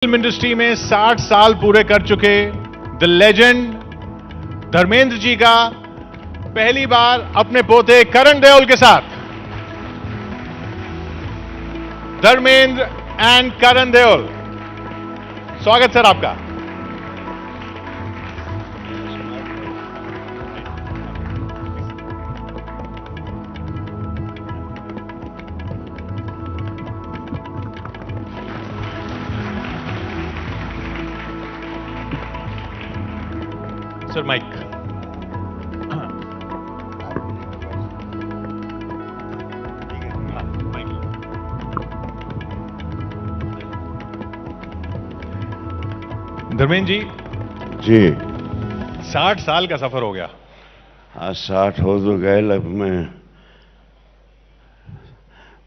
Film industry में 60 साल पूरे कर चुके द लेजेंड धर्मेंद्र जी का पहली बार अपने पोते करण देओल के साथ धर्मेंद्र एंड करण देओल। स्वागत सर आपका। Sir mike. धर्मेंद्र जी जी 60 साल का सफर हो गया। आज 60 हो तो गए। लग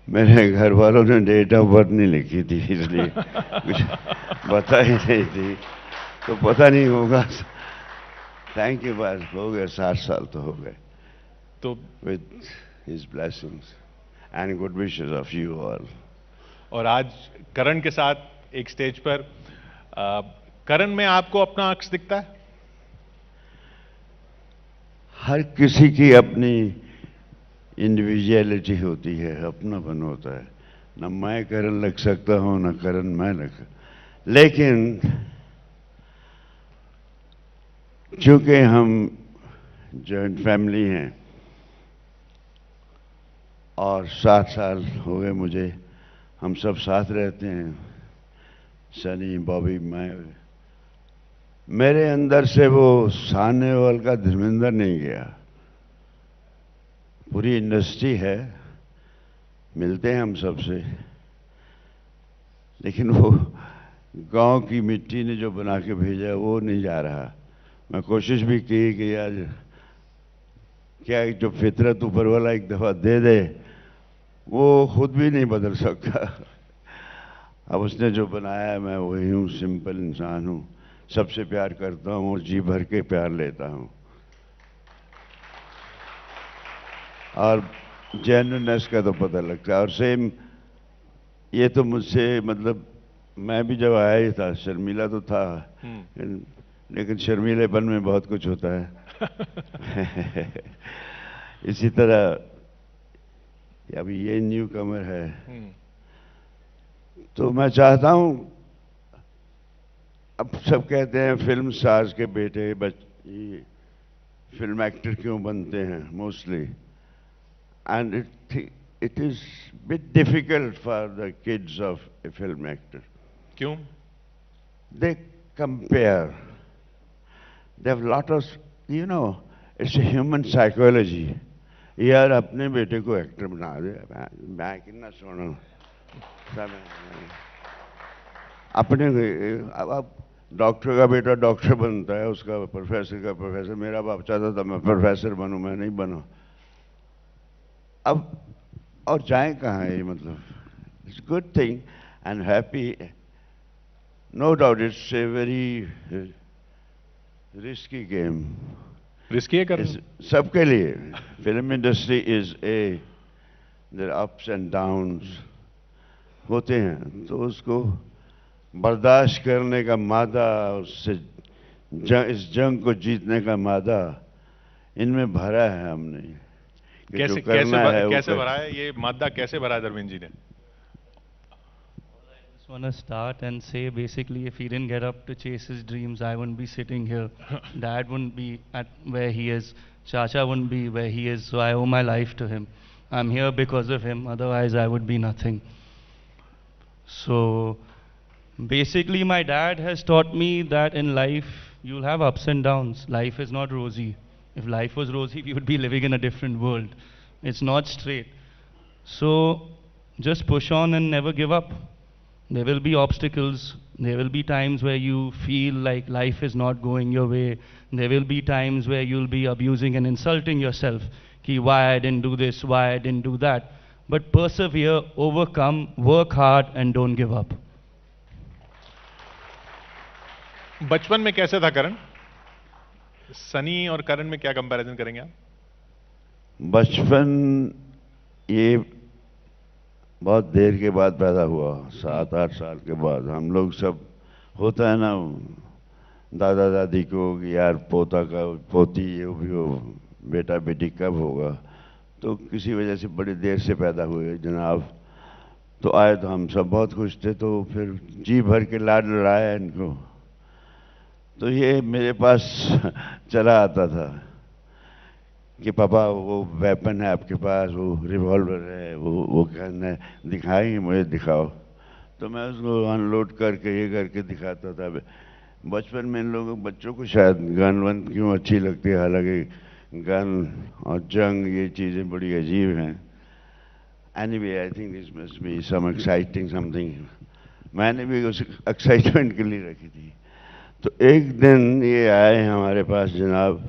मेरे घर वालों ने डेट ऑफ बर्थ नहीं लिखी थी, इसलिए कुछ बता ही नहीं थी, तो पता नहीं होगा। थैंक यू, बस हो गए 60 साल तो हो गए। तो with his blessings and good wishes of you all. और आज करण के साथ एक स्टेज पर करण में आपको अपना अक्स दिखता है? हर किसी की अपनी इंडिविजुअलिटी होती है, अपनापन होता है। न मैं करण लग सकता हूं, न करण मैं लग, लेकिन चूंकि हम जॉइंट फैमिली हैं और 60 साल हो गए मुझे, हम सब साथ रहते हैं, सनी, बॉबी, मैं, मेरे अंदर से वो साहनेवाल का धर्मेंद्र नहीं गया। पूरी इंडस्ट्री है, मिलते हैं हम सबसे, लेकिन वो गांव की मिट्टी ने जो बना के भेजा वो नहीं जा रहा। मैं कोशिश भी की कि यार क्या जो फितरत ऊपर वाला एक दफा दे दे, वो खुद भी नहीं बदल सकता। अब उसने जो बनाया, मैं वही हूँ, सिंपल इंसान हूँ, सबसे प्यार करता हूँ और जी भर के प्यार लेता हूँ, और जेन्युइननेस का तो पता लगता है। और सेम ये तो मुझसे, मतलब मैं भी जब आया ही था, शर्मीला तो था, लेकिन शर्मीलेपन में बहुत कुछ होता है। इसी तरह अभी ये न्यू कमर है, तो मैं चाहता हूं, अब सब कहते हैं फिल्म स्टार्स के बेटे फिल्म एक्टर क्यों बनते हैं mostly, and it is bit difficult for the kids of A film actor. क्यों? दे compare, they have lot of, you know, it's a human psychology. यार अपने बेटे को एक्टर बना दे, मैं कितना सोना अपने। अब डॉक्टर का बेटा डॉक्टर बनता है, उसका प्रोफेसर का प्रोफेसर। मेरा बाप चाहता था मैं प्रोफेसर बनूं, मैं नहीं बना। अब और जाए कहाँ ये, मतलब it's good thing and happy, no doubt it's a very risky game. Risky है कर सबके लिए। Film industry is a, there ups and downs होते हैं, तो उसको बर्दाश्त करने का मादा, उससे इस जंग को जीतने का मादा इनमें भरा है हमने। कैसे भरा है ये मादा, कैसे भरा है धर्मेंद्र जी ने? I want to start and say, basically, if he didn't get up to chase his dreams, I wouldn't be sitting here. Dad wouldn't be at where he is. Chacha wouldn't be where he is. So I owe my life to him. I'm here because of him. Otherwise, I would be nothing. So basically, my dad has taught me that in life, you'll have ups and downs. Life is not rosy. If life was rosy, we would be living in a different world. It's not straight. So just push on and never give up. There will be obstacles. There will be times where you feel like life is not going your way. There will be times where you'll be abusing and insulting yourself. Ki why I didn't do this, why I didn't do that. But persevere, overcome, work hard and don't give up. बचपन में कैसे था करण? सनी और करण में क्या comparison करेंगे आप? बचपन ये बहुत देर के बाद पैदा हुआ, 7-8 साल के बाद। हम लोग सब होता है ना, दादा दादी को कि यार पोता का पोती ये भी हो, बेटा बेटी कब होगा, तो किसी वजह से बड़ी देर से पैदा हुए जनाब। तो आए तो हम सब बहुत खुश थे, तो फिर जी भर के लाड लड़ाया इनको। तो ये मेरे पास चला आता था कि पापा वो वेपन है आपके पास, वो रिवॉल्वर है, वो गन है, दिखाएंगे मुझे, दिखाओ। तो मैं उसको अनलोड करके ये करके दिखाता था। बचपन में इन लोगों बच्चों को शायद गन वन क्यों अच्छी लगती है, हालांकि गन और जंग ये चीज़ें बड़ी अजीब हैं। Anyway I think this must be some exciting something. मैंने भी उस एक्साइटमेंट के लिए रखी थी। तो एक दिन ये आए हमारे पास जनाब,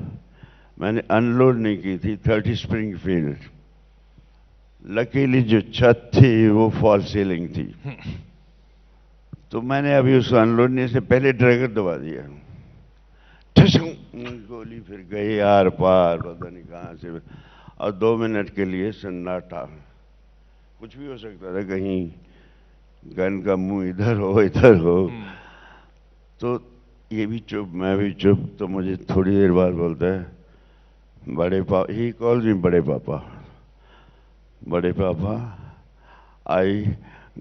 मैंने अनलोड नहीं की थी 30 स्प्रिंगफील्ड। लकीली जो छत थी वो फॉल सीलिंग थी, तो मैंने अभी उसको अनलोड नहीं से पहले ट्रैगर दबा दिया। गोली फिर गई आर पार, पता नहीं कहाँ से, और 2 मिनट के लिए सन्नाटा। कुछ भी हो सकता था, कहीं गन का मुंह इधर हो इधर हो। तो ये भी चुप, मैं भी चुप। तो मुझे थोड़ी देर बाद बोलता है, बड़े पापा, ही कॉल्स मी बड़े पापा, बड़े पापा आई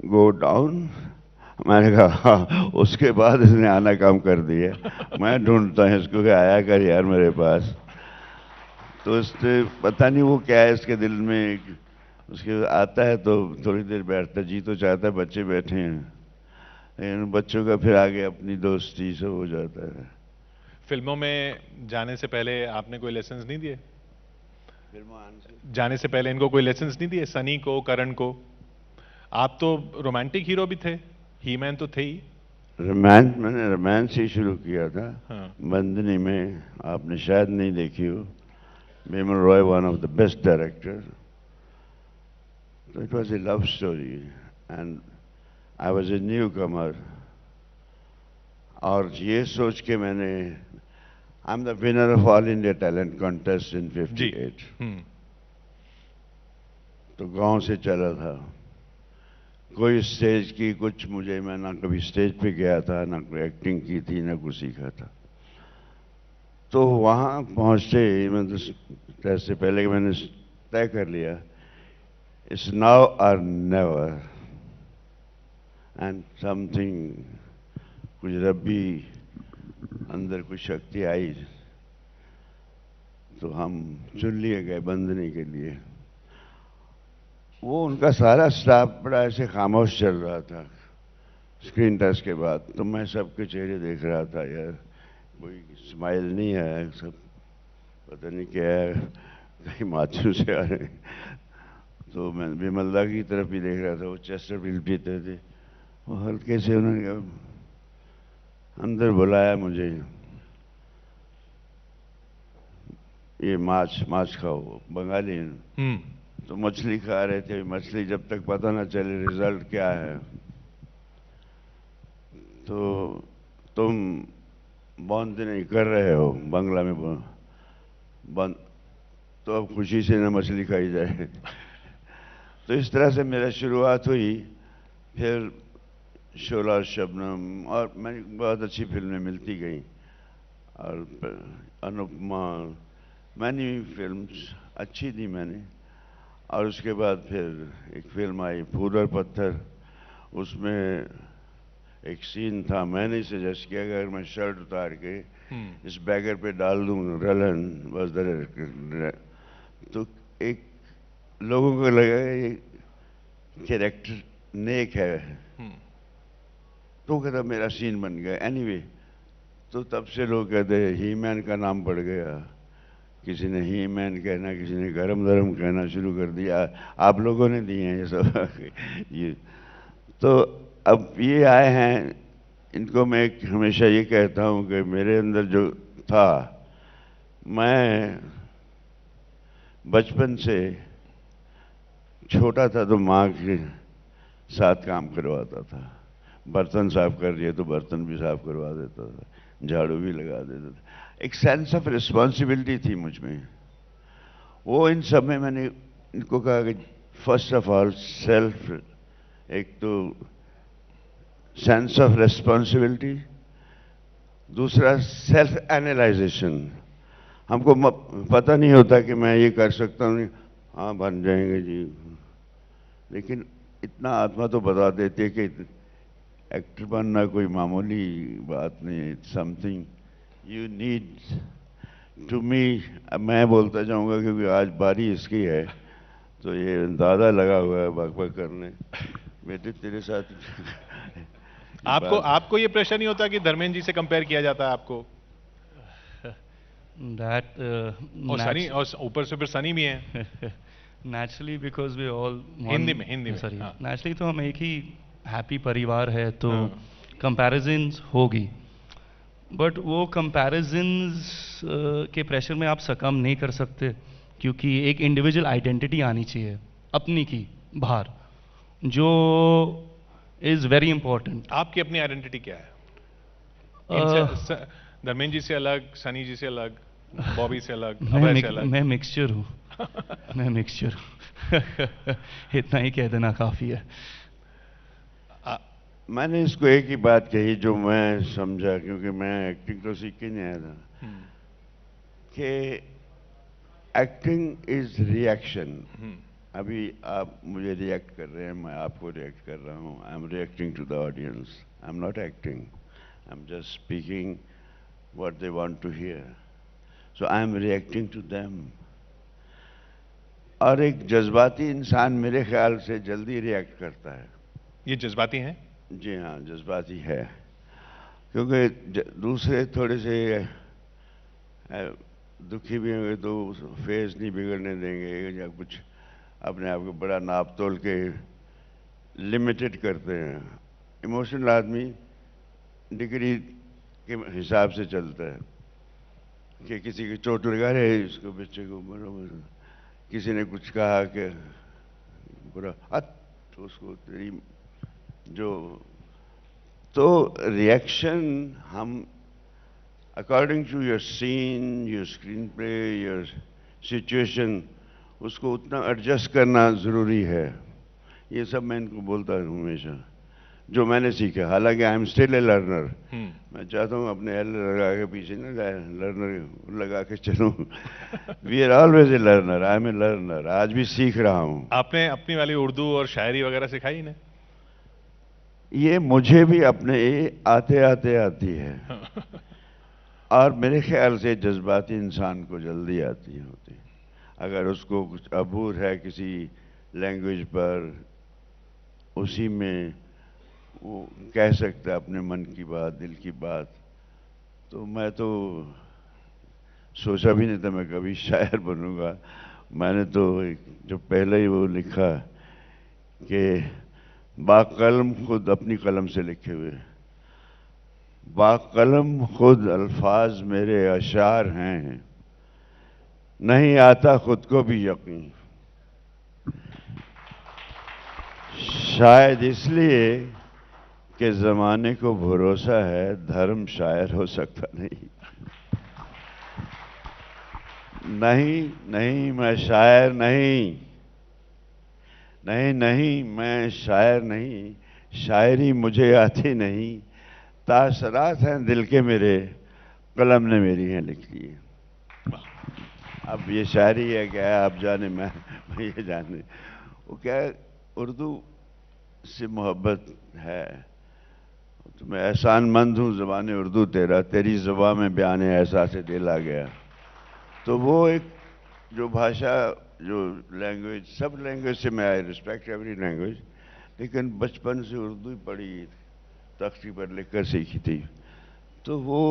गो डाउन। मैंने कहा उसके बाद इसने आना काम कर दिया। मैं ढूंढता हूँ इसको कि आया कर यार मेरे पास। तो इससे पता नहीं वो क्या है इसके दिल में, उसके आता है तो थोड़ी देर बैठता, जी तो चाहता है बच्चे बैठे हैं, लेकिन बच्चों का फिर आगे अपनी दोस्ती सब हो जाता है। फिल्मों में जाने से पहले आपने कोई लेसन्स नहीं दिए? फिल्मों जाने से पहले इनको कोई लेसन्स नहीं दिए, सनी को, करण को? आप तो रोमांटिक हीरो भी थे, ही मैन तो थे ही। मैंने रोमांस ही शुरू किया था। हाँ। बंदनी में, आपने शायद नहीं देखी हो, Bimal Roy one of the best director. तो it was a love story and I was a newcomer. और ये सोच के मैंने, I am the winner of all India talent contest in 58। तो गांव से चला था, कोई स्टेज की कुछ मुझे, मैं ना कभी स्टेज पे गया था, ना कोई एक्टिंग की थी, ना कुछ सीखा था। तो वहाँ पहुँचते मतलब ऐसे पहले मैंने तय कर लिया, इट्स नाउ और नेवर। एंड समथिंग, कुछ रब्बी अंदर कुछ शक्ति आई, तो हम चुन लिए गए बंदनी के लिए। वो उनका सारा स्टाफ बड़ा ऐसे खामोश चल रहा था स्क्रीन टेस्ट के बाद। तो मैं सबके चेहरे देख रहा था, यार कोई स्माइल नहीं है, सब पता नहीं क्या है, कहीं माथू से आ रहे। तो मैं विमलदा की तरफ भी देख रहा था, वो चेस्टरफील्ड पीते थे, वो हल्के से उन्होंने अंदर बुलाया मुझे, ये माछ खाओ, बंगाली। तो मछली खा रहे थे। मछली जब तक पता ना चले रिजल्ट क्या है, तो तुम बंद नहीं कर रहे हो बंगला में बंद, तो अब खुशी से ना मछली खाई जाए। तो इस तरह से मेरा शुरुआत हुई। फिर शोला शबनम और मैंने बहुत अच्छी फिल्में मिलती गई, और अनुपमा, मैंने फिल्म्स अच्छी थी मैंने। और उसके बाद फिर एक फिल्म आई फूल और पत्थर, उसमें एक सीन था, मैंने सजेस्ट किया अगर मैं शर्ट उतार के इस बैगर पे डाल दूं, रलन बस तो एक लोगों को लगा ये कैरेक्टर नेक है, तो कहता मेरा सीन बन गया। एनीवे, तो तब से लोग कहते ही मैन का नाम पड़ गया, किसी ने ही मैन कहना, किसी ने गरम गरम कहना शुरू कर दिया। आप लोगों ने दिए हैं ये सब। ये तो अब ये आए हैं, इनको मैं हमेशा ये कहता हूँ कि मेरे अंदर जो था, मैं बचपन से छोटा था तो माँ के साथ काम करवाता था, बर्तन साफ कर दिए तो बर्तन भी साफ करवा देता था, झाड़ू भी लगा देता था। एक सेंस ऑफ रिस्पॉन्सिबिलिटी थी मुझ में। वो इन सब में मैंने इनको कहा कि फर्स्ट ऑफ ऑल सेल्फ, एक तो सेंस ऑफ रिस्पॉन्सिबिलिटी दूसरा सेल्फ एनालाइजेशन। हमको पता नहीं होता कि मैं ये कर सकता हूँ, हाँ बन जाएंगे जी, लेकिन इतना आत्मा तो बता देती है कि एक्टर बनना कोई मामूली बात नहीं है। It's something you need to me. मैं बोलता जाऊंगा क्योंकि आज बारी इसकी है, तो ये दादा लगा हुआ है बक बक करने, बेटे तेरे साथ आपको ये प्रेशर नहीं होता कि धर्मेंद्र जी से कंपेयर किया जाता है आपको? That और सनी, और ऊपर से फिर सनी भी हैं। naturally because we all Hindi में sorry, हाँ। naturally तो हम एक ही हैप्पी परिवार है, तो हाँ। comparisons होगी, बट वो comparisons के प्रेशर में आप सकम नहीं कर सकते, क्योंकि एक इंडिविजुअल आइडेंटिटी आनी चाहिए अपनी की बाहर, जो इज वेरी इंपॉर्टेंट। आपकी अपनी आइडेंटिटी क्या है? धर्मेंद्र जी से अलग, सनी जी से अलग, बॉबी से अलग, अभय से अलग? मैं मिक्सचर हूँ। मैं मिक्सचर हूँ। इतना ही कह देना काफी है। मैंने इसको एक ही बात कही जो मैं समझा, क्योंकि मैं एक्टिंग तो सीख के नहीं आया था, कि एक्टिंग इज रिएक्शन। अभी आप मुझे रिएक्ट कर रहे हैं, मैं आपको रिएक्ट कर रहा हूँ। I am reacting to the audience, I am not acting, I am just speaking what they want to hear. So I am reacting to them. और एक जज्बाती इंसान मेरे ख्याल से जल्दी रिएक्ट करता है। ये जज्बाती हैं? जी हाँ, जज्बाती है, क्योंकि दूसरे थोड़े से दुखी भी होंगे तो फेस नहीं बिगड़ने देंगे, या कुछ अपने आप को बड़ा नाप तोल के लिमिटेड करते हैं। इमोशनल आदमी डिग्री के हिसाब से चलता है, कि किसी की चोट लगा रहे इसको, बच्चे को बराबर, किसी ने कुछ कहा कि बुरा तो उसको तेरी जो, तो रिएक्शन हम according to your scene, your screen play, your situation, उसको उतना एडजस्ट करना ज़रूरी है। ये सब मैं इनको बोलता हूँ हमेशा, जो मैंने सीखा। हालांकि I am still a learner. मैं चाहता हूँ अपने एल लगा के पीछे ना लर्नर लगा के चलूँ। We are always a learner, I am a learner. आज भी सीख रहा हूँ। आपने अपनी वाली उर्दू और शायरी वगैरह सिखाई इन्हें? ये मुझे भी अपने आते आते आती है। और मेरे ख्याल से जज्बाती इंसान को जल्दी आती होती, अगर उसको कुछ अबूर है किसी लैंग्वेज पर, उसी में वो कह सकता है अपने मन की बात, दिल की बात। तो मैं तो सोचा भी नहीं था मैं कभी शायर बनूंगा। मैंने तो जो पहले ही वो लिखा कि बाकलम खुद अपनी कलम से लिखे हुए, बाकलम खुद अल्फाज मेरे अशार हैं, नहीं आता खुद को भी यकीन। शायद इसलिए कि जमाने को भरोसा है, धर्म शायर हो सकता नहीं। नहीं मैं शायर नहीं, नहीं मैं शायर नहीं, शायरी मुझे आती नहीं, तासरात हैं दिल के मेरे, कलम ने मेरी हैं लिख दी। अब ये शायरी है क्या आप जाने, मैं ये जाने। वो क्या है, उर्दू से मोहब्बत है। तो मैं एहसानमंद हूँ ज़बान उर्दू तेरा, तेरी ज़बान में बयान एहसास से दिल आ गया। तो वो एक जो भाषा, जो लैंग्वेज, सब लैंग्वेज से मैं आई रिस्पेक्ट एवरी लैंग्वेज, लेकिन बचपन से उर्दू ही पढ़ी, तख्ती पर लिखकर सीखी थी। तो वो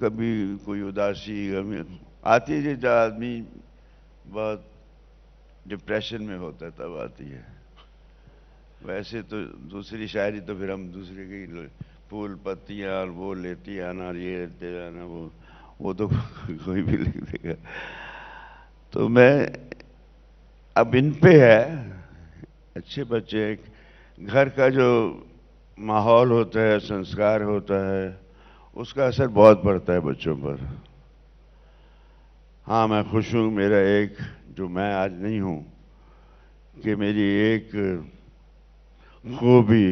कभी कोई उदासी कभी आती है, जब आदमी बहुत डिप्रेशन में होता है तब आती है। वैसे तो दूसरी शायरी तो फिर हम दूसरे की फूल पत्तियाँ और वो लेती आना, ये लेते आना, वो तो कोई भी लिख देगा। तो मैं अब इन पे है, अच्छे बच्चे, घर का जो माहौल होता है, संस्कार होता है, उसका असर बहुत पड़ता है बच्चों पर। हाँ मैं खुश हूँ, मेरा एक जो मैं आज नहीं हूँ, कि मेरी एक खूबी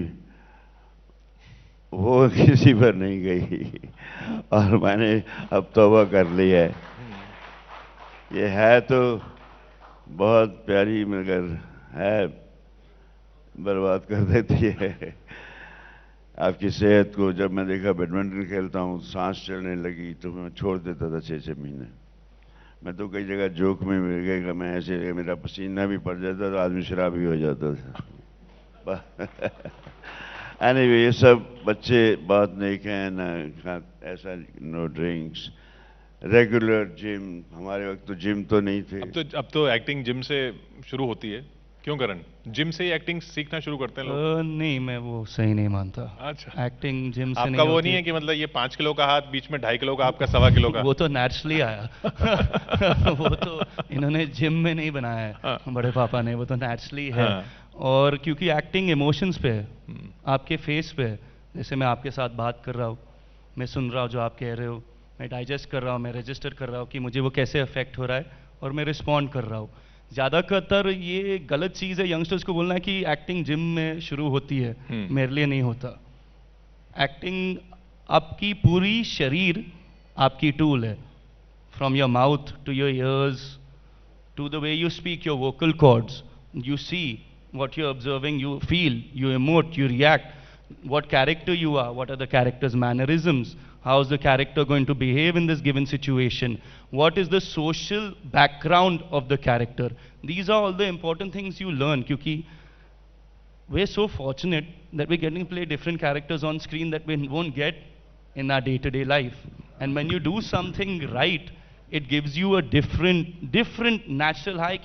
वो किसी पर नहीं गई और मैंने अब तौबा कर ली है। ये है तो बहुत प्यारी मगर है बर्बाद कर देती है आपकी सेहत को। जब मैं देखा बैडमिंटन खेलता हूँ सांस चलने लगी तो मैं छोड़ देता था 6-6 महीने। मैं तो कई जगह जोक में मिल गया, मैं ऐसे मेरा पसीना भी पड़ जाता तो आदमी शराबी हो जाता था। एनीवे ये सब बच्चे बहुत नेक हैं ना, ऐसा नो ड्रिंक्स, रेगुलर जिम। हमारे वक्त तो जिम तो नहीं थे। अब तो एक्टिंग जिम से शुरू होती है, क्यों करण? जिम से ही एक्टिंग सीखना शुरू करते हैं लोग? नहीं, मैं वो सही नहीं मानता। अच्छा, एक्टिंग जिम से आपका नहीं वो होती नहीं है कि मतलब ये 5 किलो का हाथ बीच में 2.5 किलो का, आपका 1.25 किलो का? वो तो नेचुरली आया। वो तो इन्होंने जिम में नहीं बनाया है, हाँ। बड़े पापा ने, वो तो नेचुरली है। हाँ। और क्योंकि एक्टिंग इमोशंस पे है, आपके फेस पे है। जैसे मैं आपके साथ बात कर रहा हूँ, मैं सुन रहा हूँ जो आप कह रहे हो, मैं डाइजेस्ट कर रहा हूँ, मैं रजिस्टर कर रहा हूँ कि मुझे वो कैसे अफेक्ट हो रहा है, और मैं रिस्पॉन्ड कर रहा हूँ। ज़्यादातर ये गलत चीज़ है यंगस्टर्स को बोलना है कि एक्टिंग जिम में शुरू होती है। मेरे लिए नहीं होता। एक्टिंग आपकी पूरी शरीर आपकी टूल है, from your mouth to your ears to the way you speak your vocal cords, you see what you're observing, you feel, you emote, you react, what character you are, what are the character's mannerisms, how is the character going to behave in this given situation, what is the social background of the character. These are all the important things you learn, kyunki we're so fortunate that we're getting to play different characters on screen that we won't get in our day-to-day life. And when you do something right, it gives you a different natural high.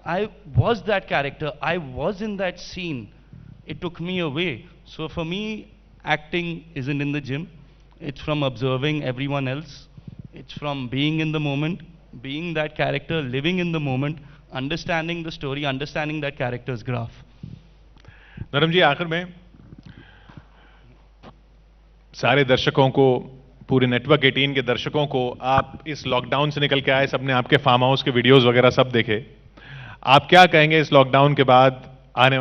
I was that character, I was in that scene, it took me away. So for me, acting isn't in the gym, it's from observing everyone else, it's from being in the moment, being that character, living in the moment, understanding the story, understanding that character's graph. नरम जी, आखिर में सारे दर्शकों को, पूरे network 18 के दर्शकों को, आप इस लॉकडाउन से निकल के आए, सबने आपके फार्म हाउस के वीडियोस वगैरह सब देखे, आप क्या कहेंगे इस लॉकडाउन के बाद आने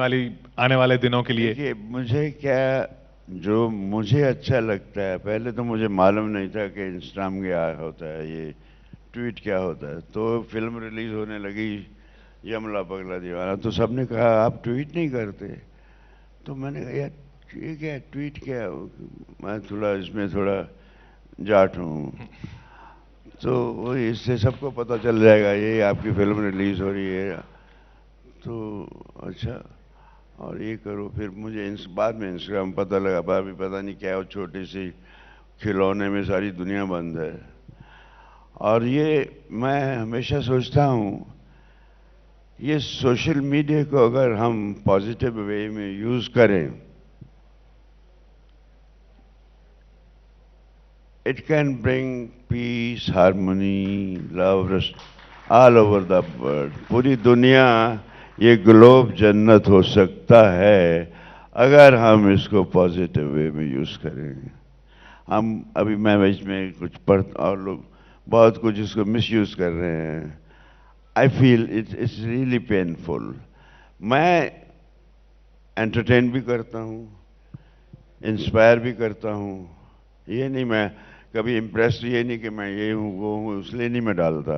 वाले दिनों के लिए? देखिए, मुझे क्या, जो मुझे अच्छा लगता है, पहले तो मुझे मालूम नहीं था कि इंस्टाग्राम क्या होता है, ये ट्वीट क्या होता है। तो फिल्म रिलीज होने लगी यमला पगला दीवाना, तो सबने कहा आप ट्वीट नहीं करते। तो मैंने कहा यार ये क्या ट्वीट क्या, मैं थोड़ा इसमें थोड़ा जाट हूँ, तो वो इससे सबको पता चल जाएगा ये आपकी फिल्म रिलीज हो रही है, तो अच्छा और ये करो। फिर मुझे बाद में इंस्टाग्राम पता लगा, अभी पता नहीं क्या, वो छोटी सी खिलौने में सारी दुनिया बंद है। और ये मैं हमेशा सोचता हूँ, ये सोशल मीडिया को अगर हम पॉजिटिव वे में यूज करें, it can bring peace, harmony, love all over the world. पूरी दुनिया, ये ग्लोब जन्नत हो सकता है अगर हम इसको पॉजिटिव वे में यूज करें। हम अभी मैं इसमें कुछ पढ़, और लोग बहुत कुछ इसको मिसयूज कर रहे हैं। I feel it's really painful. मैं एंटरटेन भी करता हूँ, इंस्पायर भी करता हूँ, ये नहीं मैं कभी इम्प्रेस, ये नहीं कि मैं ये हूँ वो हूँ, इसलिए नहीं मैं डालता।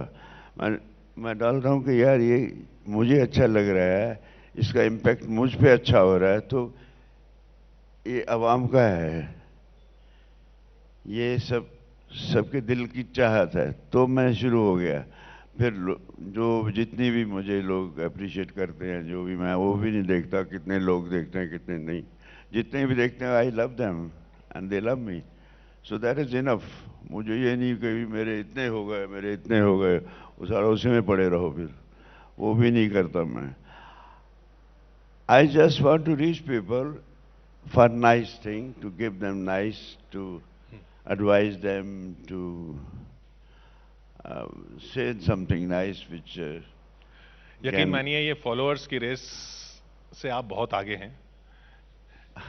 मैं डालता हूँ कि यार ये मुझे अच्छा लग रहा है, इसका इम्पैक्ट मुझ पे अच्छा हो रहा है, तो ये आवाम का है, ये सबके दिल की चाहत है। तो मैं शुरू हो गया। फिर जो जितनी भी मुझे लोग अप्रिशिएट करते हैं, जो भी, मैं वो भी नहीं देखता कितने लोग देखते हैं कितने नहीं, जितने भी देखते हैं I love them and they love me, so that is enough. मुझे ये नहीं कि मेरे इतने हो गए, मेरे इतने हो गए, वो सारा उसी में पड़े रहो, फिर वो भी नहीं करता मैं। I just want to reach people for nice thing, to give them nice, to advise them, to say something nice which यकीन मानिए ये फॉलोअर्स की रेस से आप बहुत आगे हैं।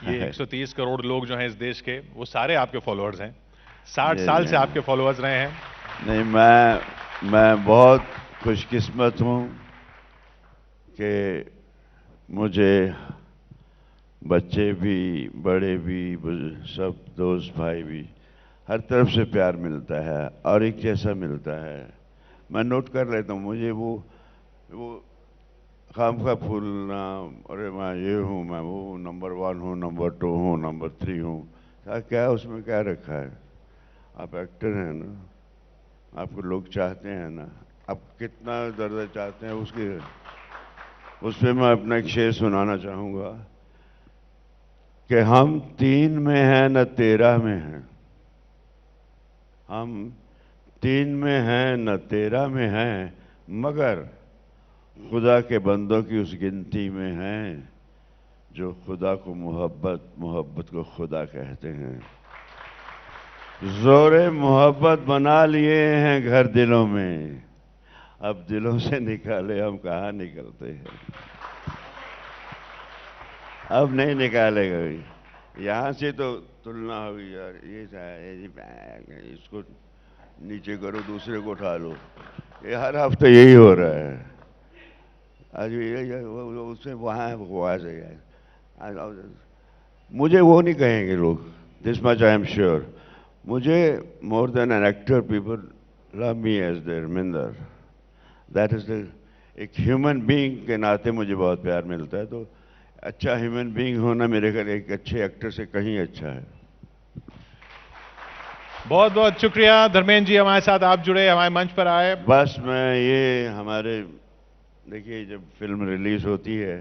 ये 130 करोड़ लोग जो हैं इस देश के, वो सारे आपके फॉलोअर्स हैं। 60 साल से आपके फॉलोअर्स रहे हैं। नहीं, मैं बहुत खुशकिस्मत हूँ कि मुझे बच्चे भी, बड़े भी, सब दोस्त भाई भी, हर तरफ से प्यार मिलता है और एक जैसा मिलता है। मैं नोट कर लेता हूँ, मुझे वो खामखा फूलना, अरे मैं ये हूँ, मैं वो हूँ, नंबर 1 हूँ, नंबर 2 हूँ, नंबर 3 हूँ, क्या उसमें क्या रखा है? आप एक्टर हैं ना, आपको लोग चाहते हैं ना, आप कितना दर्जा चाहते हैं उसके, उस पर मैं अपना एक शेर सुनाना चाहूँगा कि हम 3 में हैं न 13 में हैं, हम 3 में हैं न 13 में हैं, मगर खुदा के बंदों की उस गिनती में हैं जो खुदा को मोहब्बत, मोहब्बत को खुदा कहते हैं। जोरे मोहब्बत बना लिए हैं घर दिलों में, अब दिलों से निकाले हम कहाँ निकलते हैं। अब नहीं निकालेगा, यहाँ से तो तुलना होगी यार, ये इसको नीचे करो, दूसरे को उठा लो, ये हर हफ्ते यही हो रहा है। आज ये उससे वहाँ से मुझे वो नहीं कहेंगे लोग, this much I am sure, मुझे more than an actor people love me as their मिंदर, दैट इज द, एक ह्यूमन बीइंग के नाते मुझे बहुत प्यार मिलता है। तो अच्छा ह्यूमन बीइंग होना मेरे घर एक अच्छे एक्टर से कहीं अच्छा है। बहुत बहुत शुक्रिया धर्मेंद्र जी, हमारे साथ आप जुड़े, हमारे मंच पर आए। बस मैं ये हमारे, देखिए जब फिल्म रिलीज होती है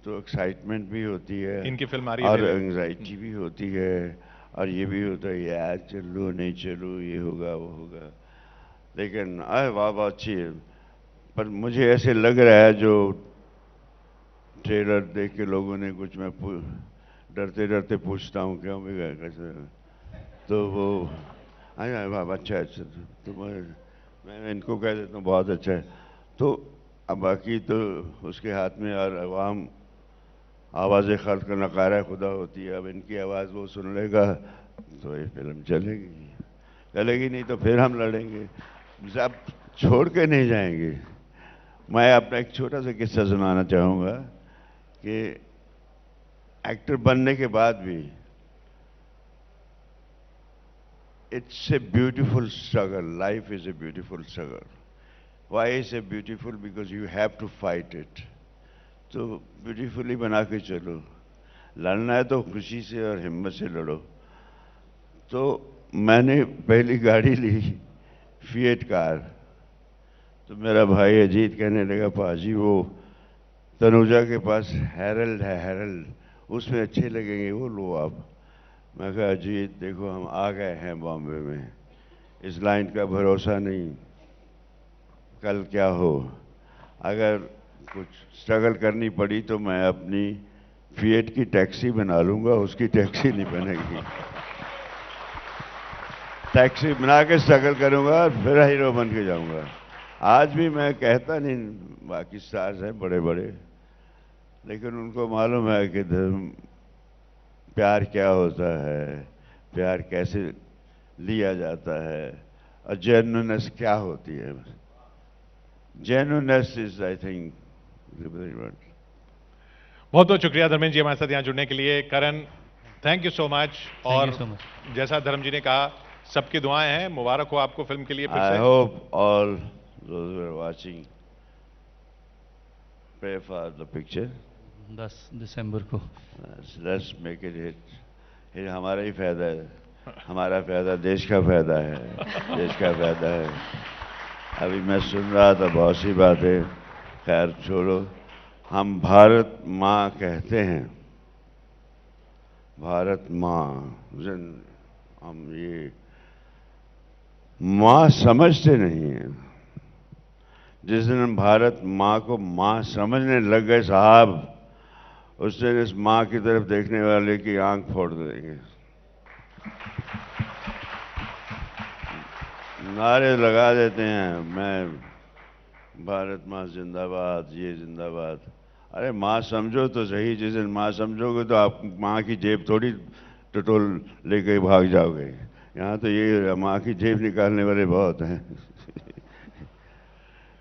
तो एक्साइटमेंट भी होती है, इनकी फिल्म आ रही है और एंग्जाइटी भी होती है, और ये भी होता है यार चलो नहीं चलो, ये होगा वो होगा, लेकिन आए वाह वाह अच्छी है। पर मुझे ऐसे लग रहा है जो ट्रेलर देख के लोगों ने कुछ, मैं डरते डरते पूछता हूँ क्यों भी गए कैसे, तो वो आया वाह अच्छा अच्छा, तो मैं इनको कह देता हूँ बहुत अच्छा है। तो अब बाकी तो उसके हाथ में, और अवाम आवाज़ खल्क का नकारा खुदा होती है, अब इनकी आवाज़ वो सुन लेगा तो ये फिल्म चलेगी, चलेगी नहीं तो फिर हम लड़ेंगे, सब छोड़ के नहीं जाएंगे। मैं अपना एक छोटा सा किस्सा सुनाना चाहूँगा कि एक्टर बनने के बाद भी it's a beautiful struggle, life is a beautiful struggle. Why is a beautiful? Because you have to fight it. तो ब्यूटीफुली बना के चलो, लड़ना है तो खुशी से और हिम्मत से लड़ो। तो मैंने पहली गाड़ी ली फिएट कार, तो मेरा भाई अजीत कहने लगा पाजी वो तनुजा के पास हैरल्ड है, हैरल्ड उसमें अच्छे लगेंगे, वो लो आप। मैं कहा अजीत देखो हम आ गए हैं बॉम्बे में, इस लाइन का भरोसा नहीं, कल क्या हो, अगर कुछ स्ट्रगल करनी पड़ी तो मैं अपनी फिएट की टैक्सी बना लूंगा, उसकी टैक्सी नहीं बनेगी। टैक्सी बना के स्ट्रगल करूंगा और फिर हीरो बन के जाऊंगा। आज भी मैं कहता नहीं, बाकी स्टार्स हैं बड़े बड़े, लेकिन उनको मालूम है कि प्यार क्या होता है, प्यार कैसे लिया जाता है, और जेन्युइननेस क्या होती है। जेन्युइननेस इज आई थिंक बहुत बहुत शुक्रिया धर्मेंद्र जी हमारे साथ यहाँ जुड़ने के लिए। करण थैंक यू सो मच। और so much. जैसा धर्म जी ने कहा, सबकी दुआएं हैं, मुबारक हो आपको फिल्म के लिए फिर से। I hope all those who are watching pray for the picture. 10 दिसंबर को लेट्स मेक इट हिट। ये हमारा ही फायदा है, हमारा फायदा देश का फायदा है, देश का फायदा है। अभी मैं सुन रहा था बहुत सी बातें, खैर छोड़ो। हम भारत माँ कहते हैं, भारत माँ, हम ये माँ समझते नहीं हैं। जिस दिन हम भारत माँ को माँ समझने लग गए साहब, उस दिन इस माँ की तरफ देखने वाले की आंख फोड़ देंगे। नारे लगा देते हैं, मैं भारत माँ जिंदाबाद, ये जिंदाबाद। अरे माँ समझो तो सही, जिस दिन माँ समझोगे तो आप माँ की जेब थोड़ी टटोल लेके भाग जाओगे। यहाँ तो ये माँ की जेब निकालने वाले बहुत हैं।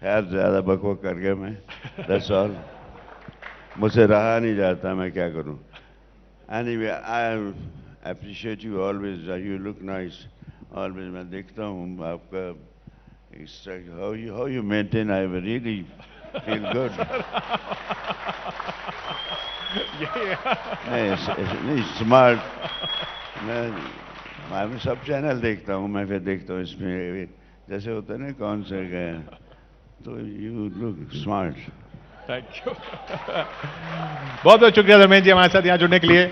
खैर ज़्यादा बकवास कर गया मैं, दैट्स ऑल। मुझसे रहा नहीं जाता, मैं क्या करूं। Anyway, I appreciate you always, you look nice always. मैं देखता हूं आपका how you maintain, I really feel good. नहीं स्मार्ट, मैं सब चैनल देखता हूँ, मैं फिर देखता हूँ इसमें जैसे होता है ना कौन से गए, तो you look smart. Thank you. बहुत बहुत शुक्रिया धर्मेंद्र जी हमारे साथ यहाँ जुड़ने के लिए।